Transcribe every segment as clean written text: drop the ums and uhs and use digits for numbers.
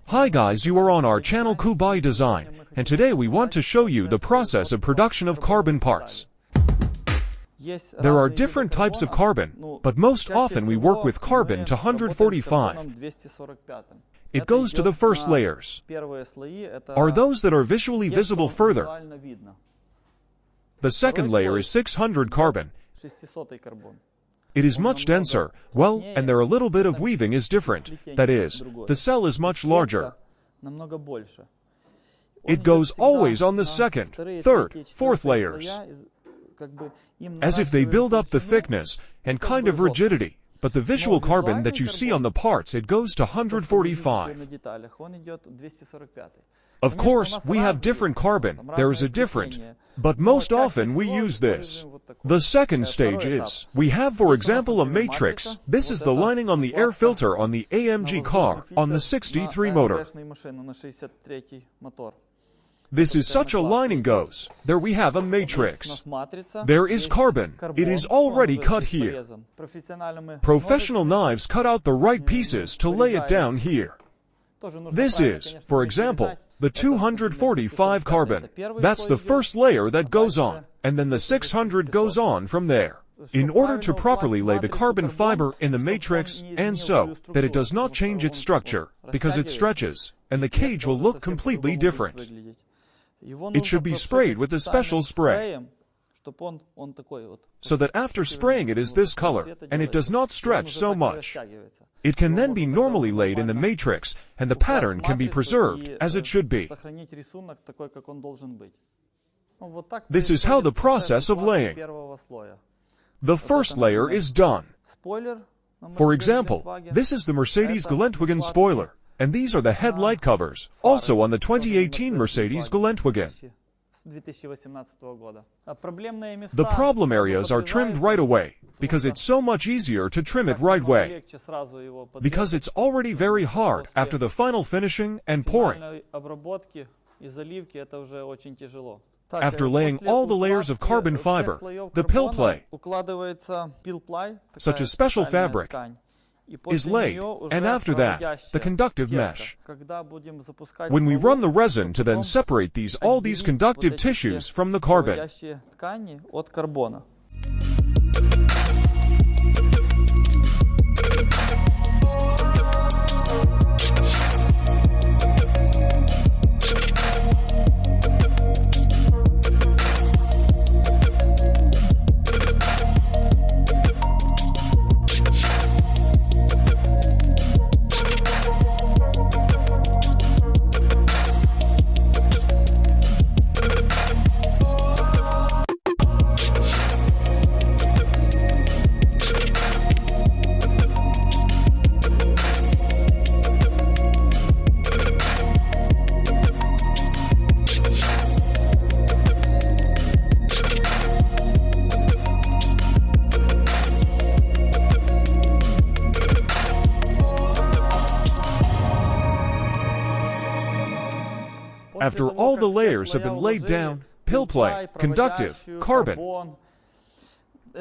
Hi guys, you are on our channel Kubay Design, and today we want to show you the process of production of carbon parts. There are different types of carbon, but most often we work with carbon to 145. It goes to the first layers, are those that are visually visible further. The second layer is 600 carbon. It is much denser, well, and there a little bit of weaving is different, that is, the cell is much larger. It goes always on the second, third, fourth layers, as if they build up the thickness and kind of rigidity, but the visual carbon that you see on the parts, it goes to 145. Of course, we have different carbon, there is a different, but most often we use this. The second stage is, we have for example a matrix, this is the lining on the air filter on the AMG car, on the 63 motor. This is such a lining goes, there we have a matrix. There is carbon, it is already cut here. Professional knives cut out the right pieces to lay it down here. This is, for example, the 245 carbon, that's the first layer that goes on, and then the 600 goes on from there. In order to properly lay the carbon fiber in the matrix, and so, that it does not change its structure, because it stretches, and the cage will look completely different. It should be sprayed with a special spray, so that after spraying it is this color, and it does not stretch so much. It can then be normally laid in the matrix, and the pattern can be preserved as it should be. This is how the process of laying. The first layer is done. For example, this is the Mercedes-Geländewagen spoiler, and these are the headlight covers, also on the 2018 Mercedes-Geländewagen. The problem areas are trimmed right away, because it's so much easier to trim it right away, because it's already very hard after the final finishing and pouring. After laying all the layers of carbon fiber, the pill play, such as special fabric, is laid, and after that, the conductive mesh. When we run the resin to then separate all these conductive tissues from the carbon. After all the layers have been laid down, pill play, conductive, carbon,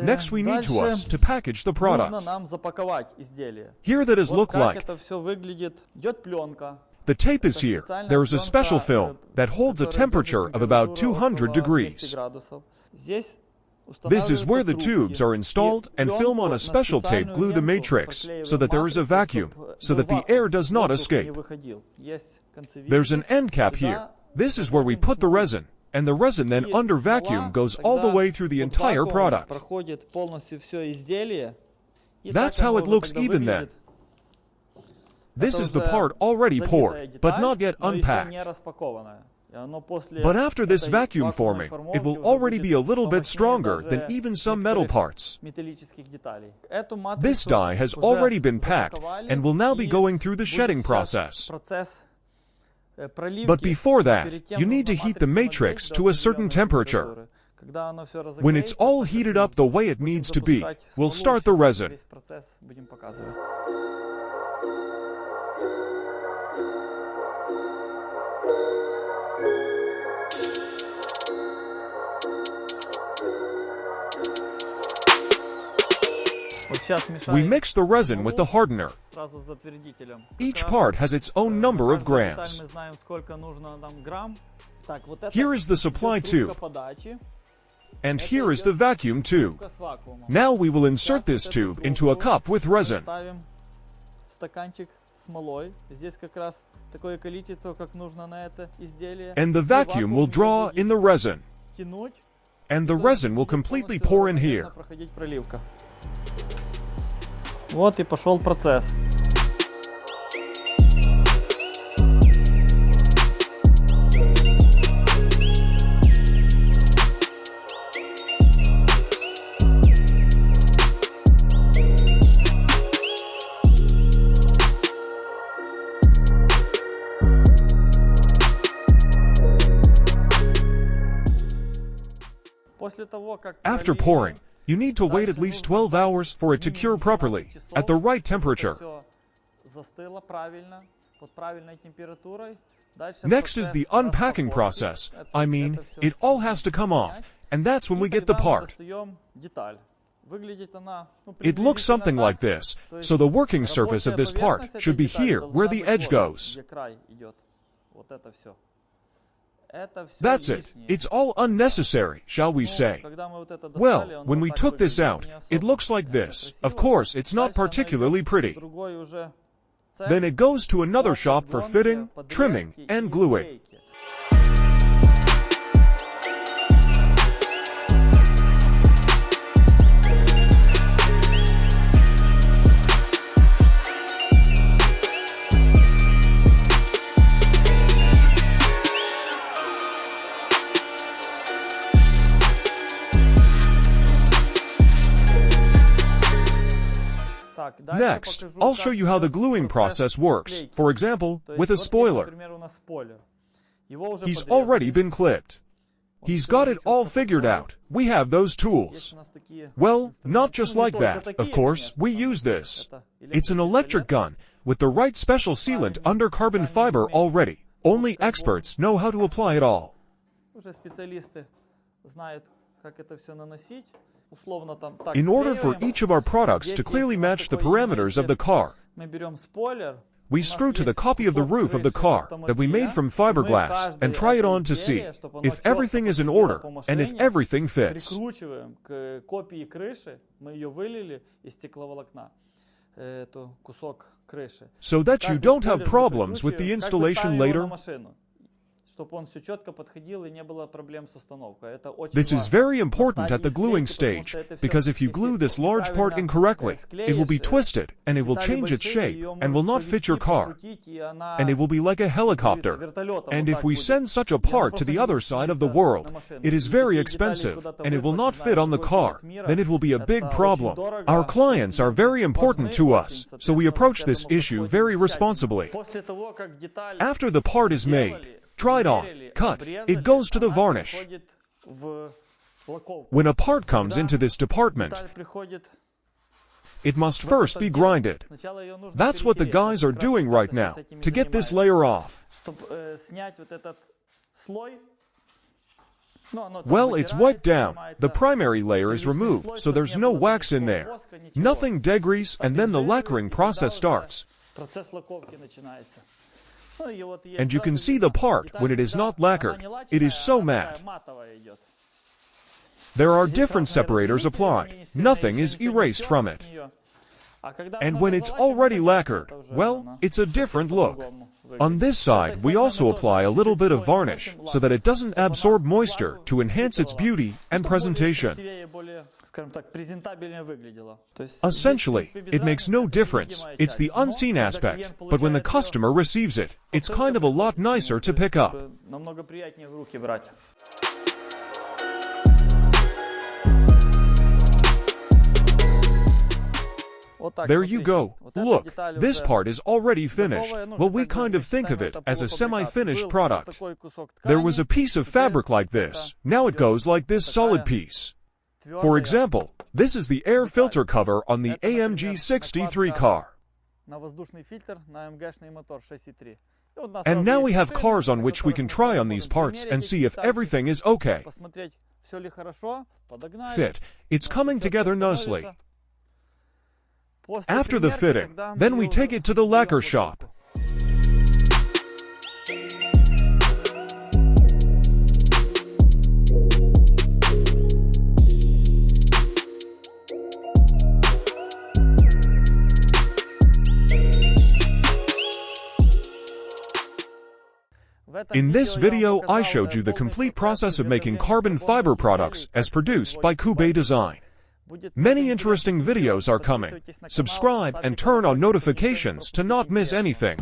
next we need to package the product. Here that is look like. The tape is here. There is a special film that holds a temperature of about 200 degrees. This is where the tubes are installed, and film on a special tape glue the matrix, so that there is a vacuum, so that the air does not escape. There's an end cap here. This is where we put the resin, and the resin then under vacuum goes all the way through the entire product. That's how it looks even then. This is the part already poured, but not yet unpacked. But after this vacuum forming, it will already be a little bit stronger than even some metal parts. This die has already been packed, and will now be going through the shedding process. But before that, you need to heat the matrix to a certain temperature. When it's all heated up the way it needs to be, we'll start the resin. We mix the resin with the hardener. Each part has its own number of grams. Here is the supply tube. And here is the vacuum tube. Now we will insert this tube into a cup with resin. And the vacuum will draw in the resin. And the resin will completely pour in here. Вот и пошел процесс. After pouring, you need to wait at least 12 hours for it to cure properly, at the right temperature. Next is the unpacking process. I mean, it all has to come off, and that's when we get the part. It looks something like this, so the working surface of this part should be here, where the edge goes. That's it. It's all unnecessary, shall we say. Well, when we took this out, it looks like this. Of course, it's not particularly pretty. Then it goes to another shop for fitting, trimming, and gluing. Next, I'll show you how the gluing process works, for example, with a spoiler. He's already been clipped. He's got it all figured out. We have those tools. Well, not just like that, of course, we use this. It's an electric gun, with the right special sealant under carbon fiber already. Only experts know how to apply it all. In order for each of our products to clearly match the parameters of the car, we screw to the copy of the roof of the car that we made from fiberglass and try it on to see if everything is in order and if everything fits. So that you don't have problems with the installation later. This is very important at the gluing stage, because if you glue this large part incorrectly, it will be twisted, and it will change its shape, and will not fit your car, and it will be like a helicopter. And if we send such a part to the other side of the world, it is very expensive, and it will not fit on the car, then it will be a big problem. Our clients are very important to us, so we approach this issue very responsibly. After the part is made, tried on, cut, it goes to the varnish. When a part comes into this department, it must first be grinded. That's what the guys are doing right now, to get this layer off. Well, it's wiped down. The primary layer is removed, so there's no wax in there. Nothing degrease, and then the lacquering process starts. And you can see the part when it is not lacquered. It is so matte. There are different separators applied. Nothing is erased from it. And when it's already lacquered, well, it's a different look. On this side, we also apply a little bit of varnish so that it doesn't absorb moisture to enhance its beauty and presentation. Essentially, it makes no difference. It's the unseen aspect, but when the customer receives it, it's kind of a lot nicer to pick up. There you go. Look, this part is already finished. Well, we kind of think of it as a semi-finished product. There was a piece of fabric like this. Now it goes like this solid piece. For example, this is the air filter cover on the AMG 63 car. And now we have cars on which we can try on these parts and see if everything is okay. Fit. It's coming together nicely. After the fitting, then we take it to the lacquer shop. In this video, I showed you the complete process of making carbon fiber products as produced by Kubay Design. Many interesting videos are coming. Subscribe and turn on notifications to not miss anything.